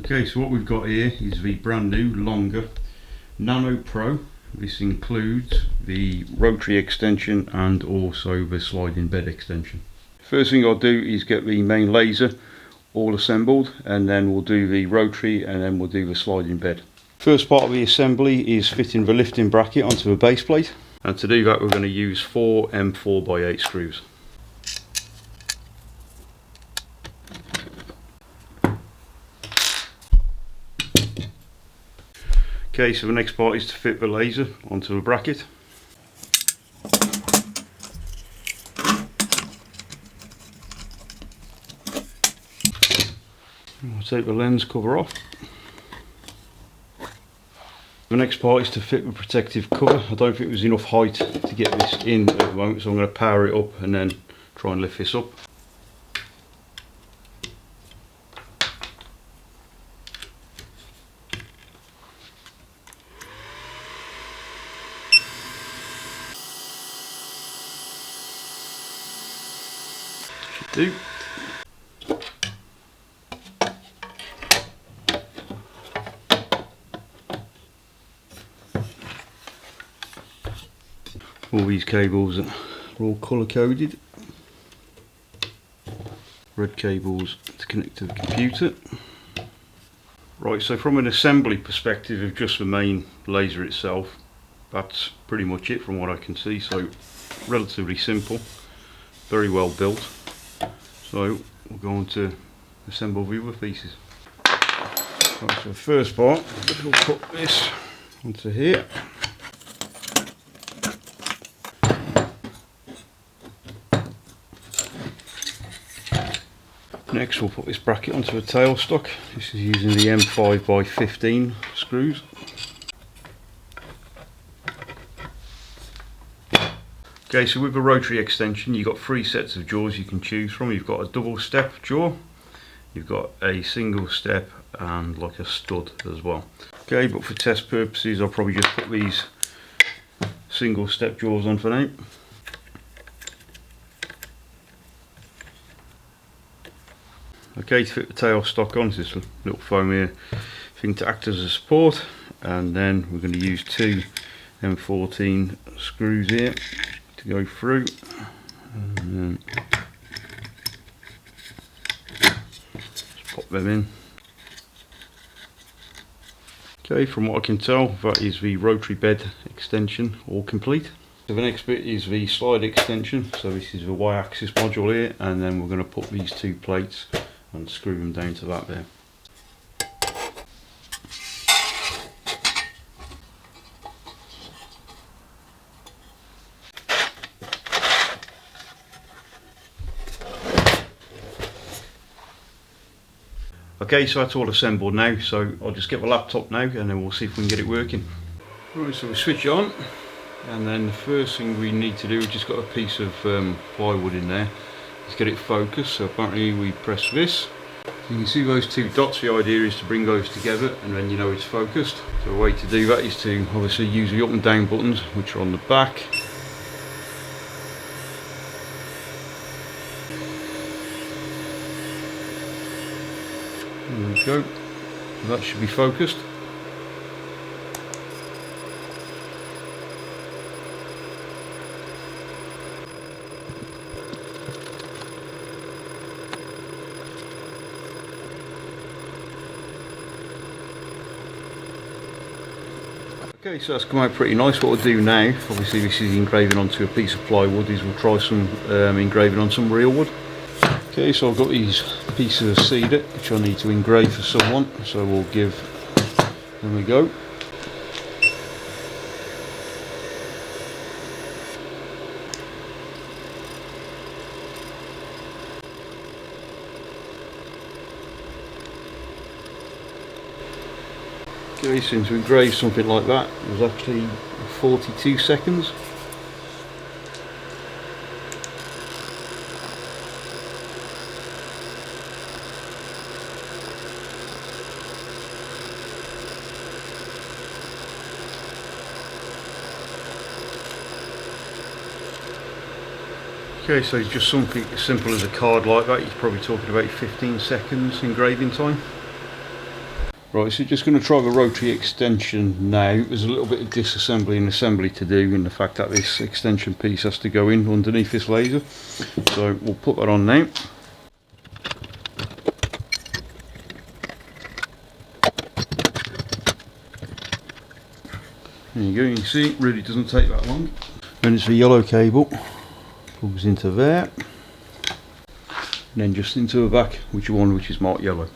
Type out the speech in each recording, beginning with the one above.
Okay, so what we've got here is the brand new Longer Nano Pro. This includes the rotary extension and also the sliding bed extension. First thing I'll do is get the main laser all assembled, and then we'll do the rotary, and then we'll do the sliding bed. First part of the assembly is fitting the lifting bracket onto the base plate, and to do that we're going to use 4 M4x8 screws. Okay, so the next part is to fit the laser onto the bracket. I'll take the lens cover off. The next part is to fit the protective cover. I don't think there's enough height to get this in at the moment, so I'm going to power it up and then try and lift this up. Should do. All these cables are all colour coded. Red cables to connect to the computer. Right, so from an assembly perspective of just the main laser itself, that's pretty much it from what I can see. So relatively simple, very well built. So we'll go on to assemble the other pieces. Right, so the first part, we'll put this onto here. Next we'll put this bracket onto a tailstock. This is using the M5x15 screws. Okay, so with the rotary extension you've got 3 sets of jaws you can choose from. You've got a double step jaw, you've got a single step, and like a stud as well. Okay, but for test purposes I'll probably just put these single step jaws on for now. Okay, to fit the tail stock on, this little foam here thing to act as a support, and then we're going to use 2 M14 screws here to go through, and then just pop them in. Okay, from what I can tell that is the rotary bed extension all complete. So the next bit is the slide extension. So this is the Y-axis module here, and then we're going to put these 2 plates and screw them down to that there. Okay, so that's all assembled now, so I'll just get the laptop now and then we'll see if we can get it working. Right, so we'll switch it on, and then the first thing we need to do, we've just got a piece of plywood in there. Let's get it focused. So apparently we press this. You can see those 2 dots. The idea is to bring those together and then you know it's focused. So the way to do that is to obviously use the up and down buttons, which are on the back. There we go. That should be focused. Okay, so that's come out pretty nice. What we'll do now, obviously this is engraving onto a piece of plywood, is we'll try some engraving on some real wood. Okay, so I've got these pieces of cedar which I need to engrave for someone, so we'll give, there we go. Okay, since we engraved something like that, it was actually 42 seconds. Okay, so just something as simple as a card like that, you're probably talking about 15 seconds engraving time. Right, so just going to try the rotary extension now. There's a little bit of disassembly and assembly to do in the fact that this extension piece has to go in underneath this laser. So we'll put that on now. There you go, you can see it really doesn't take that long. Then it's the yellow cable, plugs into there, and then just into the back, which is marked yellow.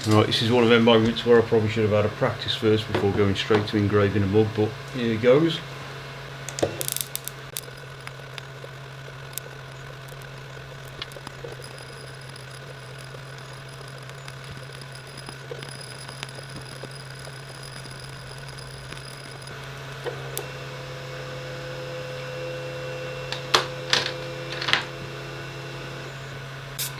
Right, this is one of them moments where I probably should have had a practice first before going straight to engraving a mug, but here it goes.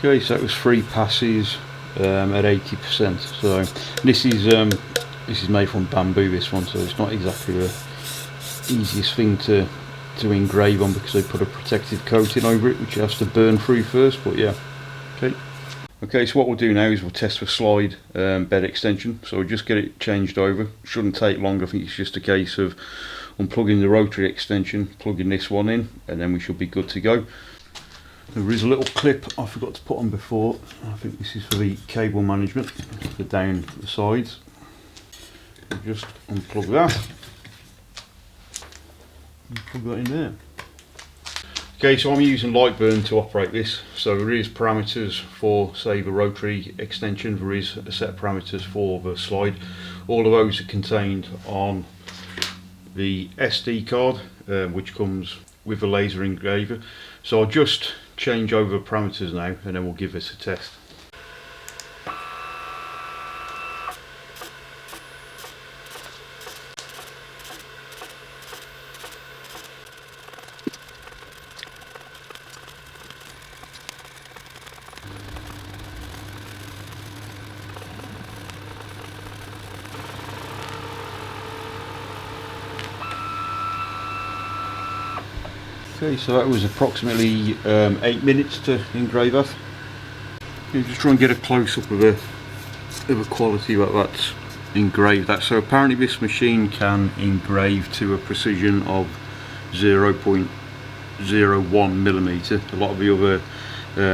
Okay, so it was 3 passes at 80%. So this is made from bamboo, this one, so it's not exactly the easiest thing to engrave on because they put a protective coating over it which has to burn through first, but yeah. Okay, so what we'll do now is we'll test the slide bed extension. So we'll just get it changed over. Shouldn't take long. I think it's just a case of unplugging the rotary extension, plugging this one in, and then we should be good to go. There is a little clip I forgot to put on before. I think this is for the cable management, for down the sides. We'll just unplug that and plug that in there. Okay, so I'm using Lightburn to operate this. So there is parameters for, say, the rotary extension. There is a set of parameters for the slide. All of those are contained on the SD card, which comes with a laser engraver. So I'll just change over parameters now and then we'll give this a test. Okay, so that was approximately 8 minutes to engrave that. You just try and get a close-up of the quality that that's engraved at. So apparently this machine can engrave to a precision of 0.01 millimeter. A lot of the other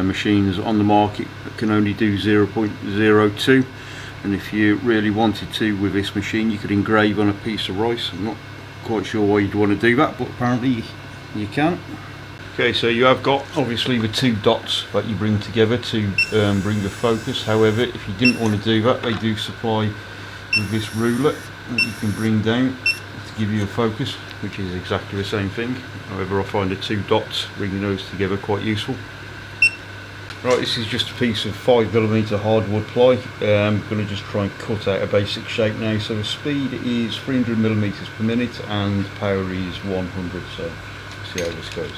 machines on the market can only do 0.02, and if you really wanted to with this machine you could engrave on a piece of rice. I'm not quite sure why you'd want to do that, but apparently you can. Okay, so you have got obviously the 2 dots that you bring together to bring the focus. However, if you didn't want to do that, they do supply with this ruler that you can bring down to give you a focus, which is exactly the same thing. However, I find the 2 dots bringing those together quite useful. Right, this is just a piece of 5mm hardwood ply. I'm going to just try and cut out a basic shape now. So the speed is 300mm per minute and power is 100. So see how this goes.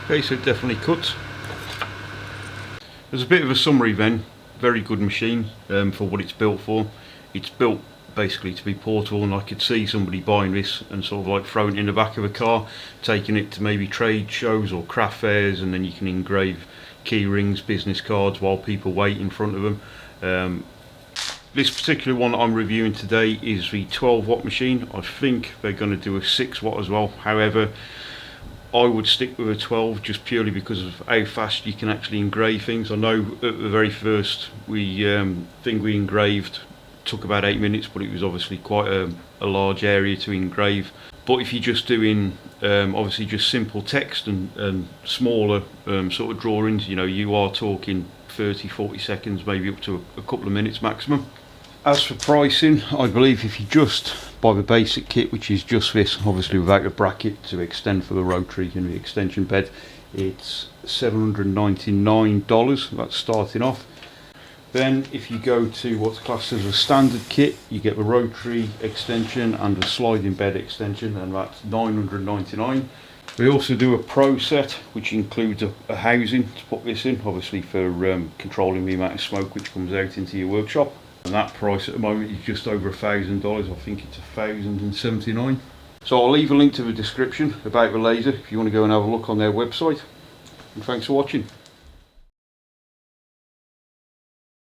Okay, so it definitely cuts. There's a bit of a summary then. Very good machine for what it's built for. It's built basically to be portable, and I could see somebody buying this and sort of like throwing it in the back of a car, taking it to maybe trade shows or craft fairs, and then you can engrave key rings, business cards while people wait in front of them. This particular one I'm reviewing today is the 12 watt machine. I think they're going to do a 6 watt as well. However, I would stick with a 12 just purely because of how fast you can actually engrave things. I know at the very first thing we engraved took about 8 minutes, but it was obviously quite a large area to engrave. But if you're just doing obviously just simple text and smaller sort of drawings, you know, you are talking 30-40 seconds, maybe up to a couple of minutes maximum. As for pricing, I believe if you just buy the basic kit, which is just this, obviously without a bracket to extend for the rotary and the extension bed, it's $799, that's starting off. Then if you go to what's classed as a standard kit, you get the rotary extension and the sliding bed extension, and that's $999. We also do a Pro set, which includes a housing to put this in, obviously for controlling the amount of smoke which comes out into your workshop. And that price at the moment is just over $1,000. I think it's $1,079. So I'll leave a link to the description about the laser if you want to go and have a look on their website. And thanks for watching.